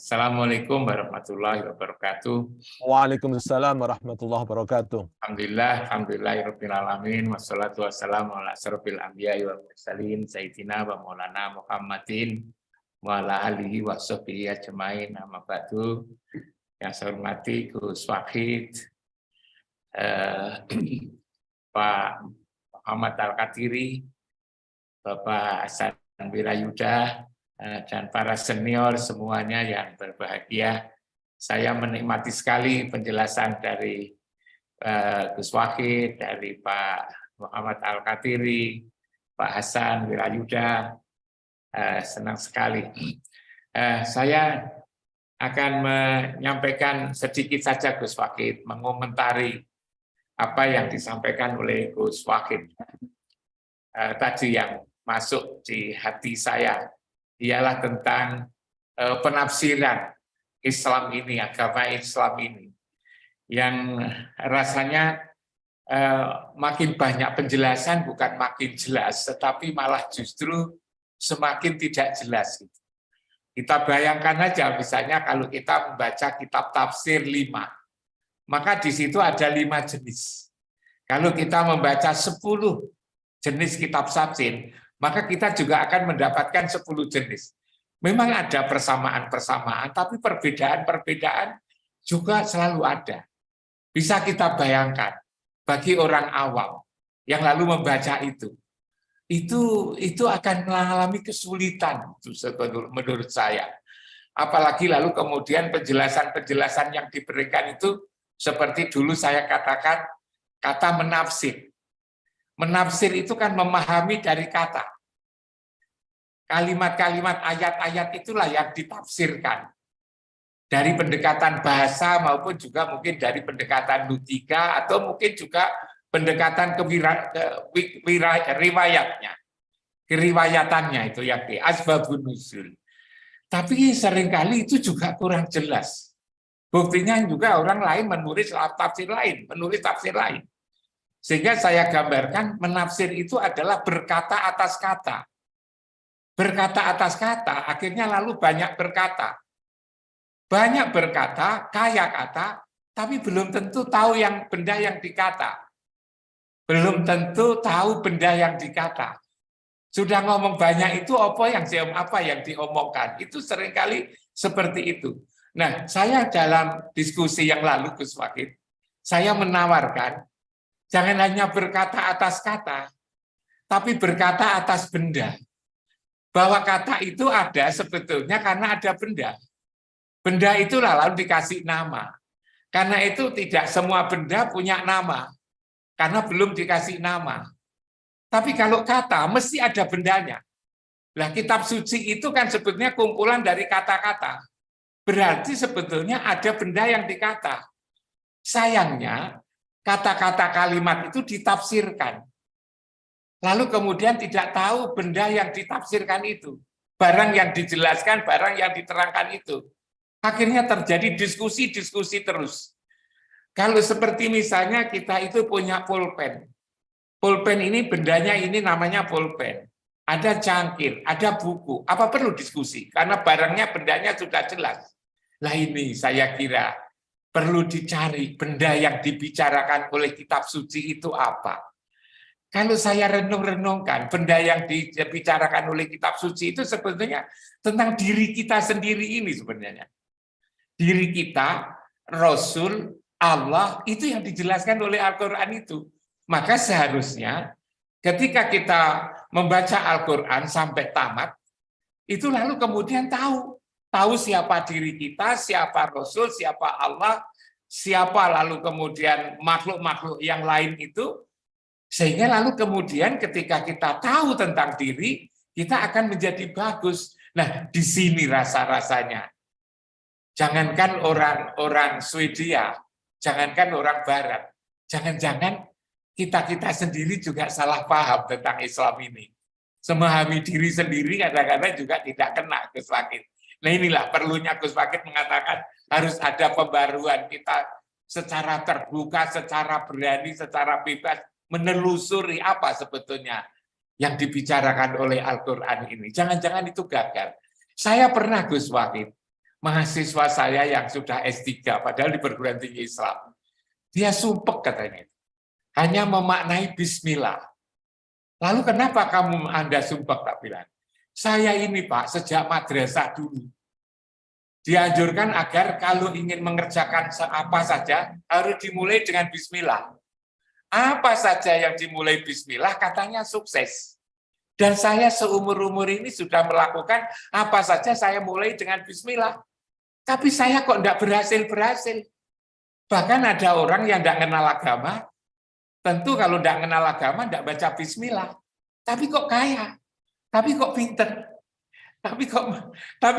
Assalamualaikum warahmatullahi wabarakatuh. Waalaikumsalam warahmatullahi wabarakatuh. Alhamdulillahirabbil alamin wassalatu wassalamu ala asrofil anbiya'i wal mursalin sayyidina wa maulana Muhammadin wa ala alihi wa sahbihi ajmain. Amma ba'du. Yang saya hormati Gus Wahid, Pak Muhammad Al-Katiri, Bapak Hasan Wirayuda, dan para senior semuanya yang berbahagia. Saya menikmati sekali penjelasan dari Gus Wahid, dari Pak Muhammad Al-Katiri, Pak Hasan Wirayuda. Senang sekali. Saya akan menyampaikan sedikit saja Gus Wahid, mengomentari apa yang disampaikan oleh Gus Wahid tadi yang masuk di hati saya. Ialah tentang penafsiran Islam ini, agama Islam ini, yang rasanya makin banyak penjelasan, bukan makin jelas, tetapi malah justru semakin tidak jelas. Kita bayangkan aja, misalnya kalau kita membaca kitab tafsir 5, maka di situ ada 5 jenis. Kalau kita membaca 10 jenis kitab tafsir, maka kita juga akan mendapatkan 10 jenis. Memang ada persamaan-persamaan, tapi perbedaan-perbedaan juga selalu ada. Bisa kita bayangkan, bagi orang awam yang lalu membaca itu akan mengalami kesulitan menurut saya. Apalagi lalu kemudian penjelasan-penjelasan yang diberikan itu seperti dulu saya katakan, kata menafsir. Menafsir itu kan memahami dari kata. Kalimat-kalimat ayat-ayat itulah yang ditafsirkan. Dari pendekatan bahasa maupun juga mungkin dari pendekatan nutika atau mungkin juga pendekatan riwayatnya. Keriwayatannya itu yang di asbabun nuzul. Tapi seringkali itu juga kurang jelas. Buktinya juga orang lain menulis tafsir lain. Sehingga saya gambarkan menafsir itu adalah berkata atas kata. Berkata atas kata, akhirnya lalu banyak berkata. Banyak berkata, kaya kata, tapi belum tentu tahu benda yang dikata. Belum tentu tahu benda yang dikata. Sudah ngomong banyak itu apa yang diomongkan. Itu seringkali seperti itu. Nah, saya dalam diskusi yang lalu, Gus Wahid, saya menawarkan, jangan hanya berkata atas kata, tapi berkata atas benda. Bahwa kata itu ada sebetulnya karena ada benda. Benda itu lalu dikasih nama. Karena itu tidak semua benda punya nama. Karena belum dikasih nama. Tapi kalau kata, mesti ada bendanya. Nah, kitab suci itu kan sebetulnya kumpulan dari kata-kata. Berarti sebetulnya ada benda yang dikata. Sayangnya, kata-kata kalimat itu ditafsirkan. Lalu kemudian tidak tahu benda yang ditafsirkan itu. Barang yang dijelaskan, barang yang diterangkan itu. Akhirnya terjadi diskusi terus. Kalau seperti misalnya kita itu punya pulpen. Pulpen ini bendanya ini namanya pulpen. Ada cangkir, ada buku. Apa perlu diskusi? Karena barangnya, bendanya sudah jelas. Nah ini saya kira perlu dicari benda yang dibicarakan oleh kitab suci itu apa. Kalau saya renung-renungkan, benda yang dibicarakan oleh kitab suci itu sebetulnya tentang diri kita sendiri ini sebenarnya. Diri kita, Rasul, Allah, itu yang dijelaskan oleh Al-Quran itu. Maka seharusnya ketika kita membaca Al-Quran sampai tamat, itu lalu kemudian tahu siapa diri kita, siapa Rasul, siapa Allah, siapa lalu kemudian makhluk-makhluk yang lain itu, sehingga lalu kemudian ketika kita tahu tentang diri, kita akan menjadi bagus. Nah, di sini rasa-rasanya. Jangankan orang Swedia, jangankan orang Barat, jangan-jangan kita sendiri juga salah paham tentang Islam ini. Memahami diri sendiri kadang-kadang juga tidak kena Gus Wakid. Nah inilah perlunya Gus Wakid mengatakan harus ada pembaruan kita secara terbuka, secara berani, secara bebas menelusuri apa sebetulnya yang dibicarakan oleh Al-Quran ini. Jangan-jangan itu gagal. Saya pernah Gus Wakid, mahasiswa saya yang sudah S3, padahal di perguruan tinggi Islam. Dia sumpek katanya. Hanya memaknai bismillah. Lalu kenapa Anda sumpek, tak bilang? Saya ini Pak, sejak madrasah dulu. Dianjurkan agar kalau ingin mengerjakan apa saja, harus dimulai dengan bismillah. Apa saja yang dimulai bismillah, katanya sukses. Dan saya seumur-umur ini sudah melakukan apa saja saya mulai dengan bismillah. Tapi saya kok tidak berhasil-berhasil. Bahkan ada orang yang tidak kenal agama, tentu kalau tidak kenal agama, tidak baca bismillah. Tapi kok kaya, tapi kok pinter, tapi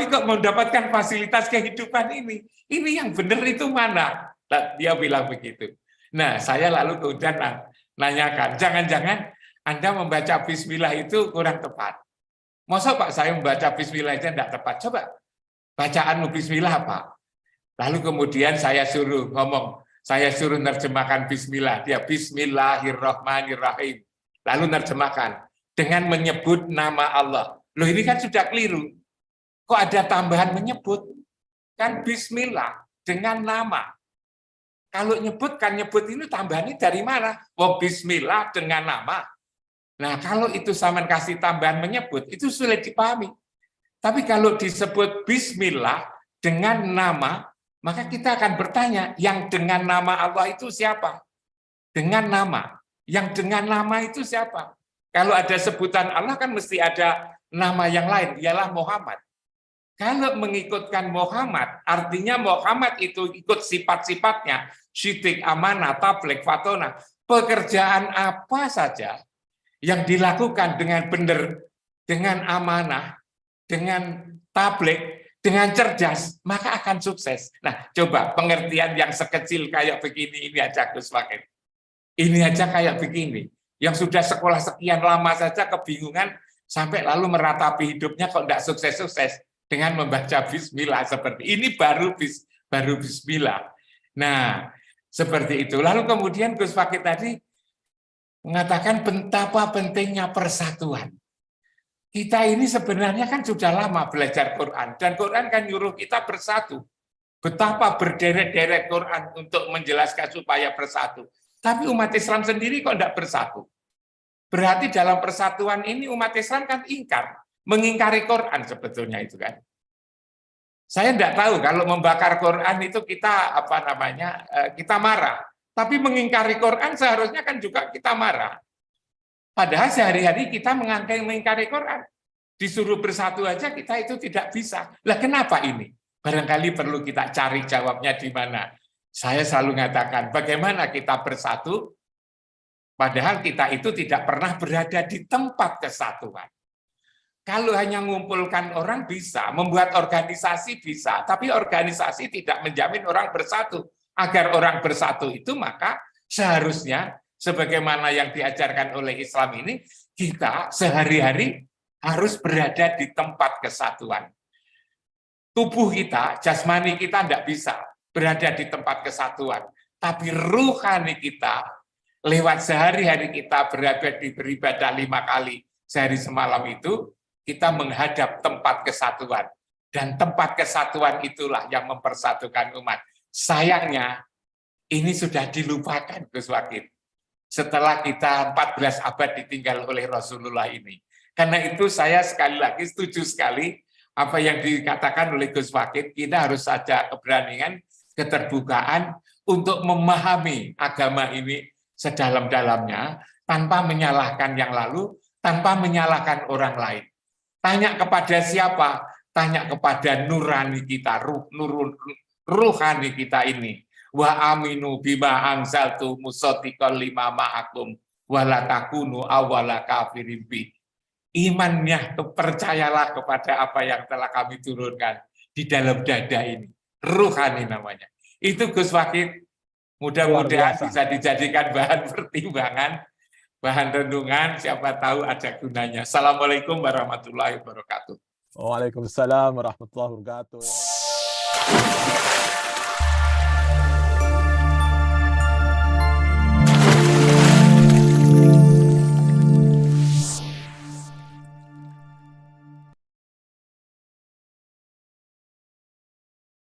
kok mendapatkan fasilitas kehidupan ini. Ini yang benar itu mana? Dia bilang begitu. Nah, saya lalu kemudian nanyakan, jangan-jangan Anda membaca bismillah itu kurang tepat. Masa Pak saya membaca bismillah itu tidak tepat? Coba bacaan bismillah Pak. Lalu kemudian saya suruh ngomong, saya suruh nerjemahkan bismillah. Dia bismillahirrahmanirrahim. Lalu nerjemahkan dengan menyebut nama Allah. Loh ini kan sudah keliru. Kok ada tambahan menyebut? Kan bismillah dengan nama. Kalau nyebut ini tambahannya dari mana? Oh bismillah dengan nama. Nah kalau itu sama kasih tambahan menyebut, itu sulit dipahami. Tapi kalau disebut bismillah dengan nama, maka kita akan bertanya, yang dengan nama Allah itu siapa? Dengan nama. Yang dengan nama itu siapa? Kalau ada sebutan Allah kan mesti ada nama yang lain, ialah Muhammad. Kalau mengikutkan Muhammad, artinya Muhammad itu ikut sifat-sifatnya, syidik, amanah, tabligh, fatona. Pekerjaan apa saja yang dilakukan dengan benar, dengan amanah, dengan tabligh, dengan cerdas, maka akan sukses. Nah, coba pengertian yang sekecil kayak begini ini aja Gus Wakid. Ini aja kayak begini. Yang sudah sekolah sekian lama saja kebingungan sampai lalu meratapi hidupnya kok tidak sukses-sukses dengan membaca bismillah seperti ini baru bismillah. Nah, seperti itu. Lalu kemudian Gus Wakid tadi mengatakan betapa pentingnya persatuan. Kita ini sebenarnya kan sudah lama belajar Quran, dan Quran kan nyuruh kita bersatu. Betapa berderet-deret Quran untuk menjelaskan supaya bersatu. Tapi umat Islam sendiri kok tidak bersatu. Berarti dalam persatuan ini umat Islam kan mengingkari Quran sebetulnya itu kan. Saya tidak tahu kalau membakar Quran itu kita kita marah. Tapi mengingkari Quran seharusnya kan juga kita marah. Padahal sehari-hari kita mengingkari Quran. Disuruh bersatu aja kita itu tidak bisa. Lah kenapa ini? Barangkali perlu kita cari jawabnya di mana. Saya selalu mengatakan bagaimana kita bersatu, padahal kita itu tidak pernah berada di tempat kesatuan. Kalau hanya mengumpulkan orang bisa, membuat organisasi bisa, tapi organisasi tidak menjamin orang bersatu. Agar orang bersatu itu maka seharusnya sebagaimana yang diajarkan oleh Islam ini, kita sehari-hari harus berada di tempat kesatuan. Tubuh kita, jasmani kita tidak bisa berada di tempat kesatuan. Tapi ruhani kita, lewat sehari-hari kita beribadah 5 kali sehari semalam itu, kita menghadap tempat kesatuan. Dan tempat kesatuan itulah yang mempersatukan umat. Sayangnya, ini sudah dilupakan Gus Wakid. Setelah kita 14 abad ditinggal oleh Rasulullah ini. Karena itu saya sekali lagi setuju sekali apa yang dikatakan oleh Gus Wakid, kita harus ada keberanian, keterbukaan untuk memahami agama ini sedalam-dalamnya, tanpa menyalahkan yang lalu, tanpa menyalahkan orang lain. Tanya kepada siapa? Tanya kepada nurani kita, ruhani kita ini. Wa aminu bima anzaltu musaddiqan lima ma'akum wa la takunu awwala kafirin bi. Imannya, percayalah kepada apa yang telah kami turunkan di dalam dada ini. Ruhani namanya. Itu Gus Wakid Mudah-mudahan biasa. bisa dijadikan bahan pertimbangan, bahan renungan, siapa tahu ada gunanya. Assalamualaikum warahmatullahi wabarakatuh. Waalaikumsalam warahmatullahi wabarakatuh.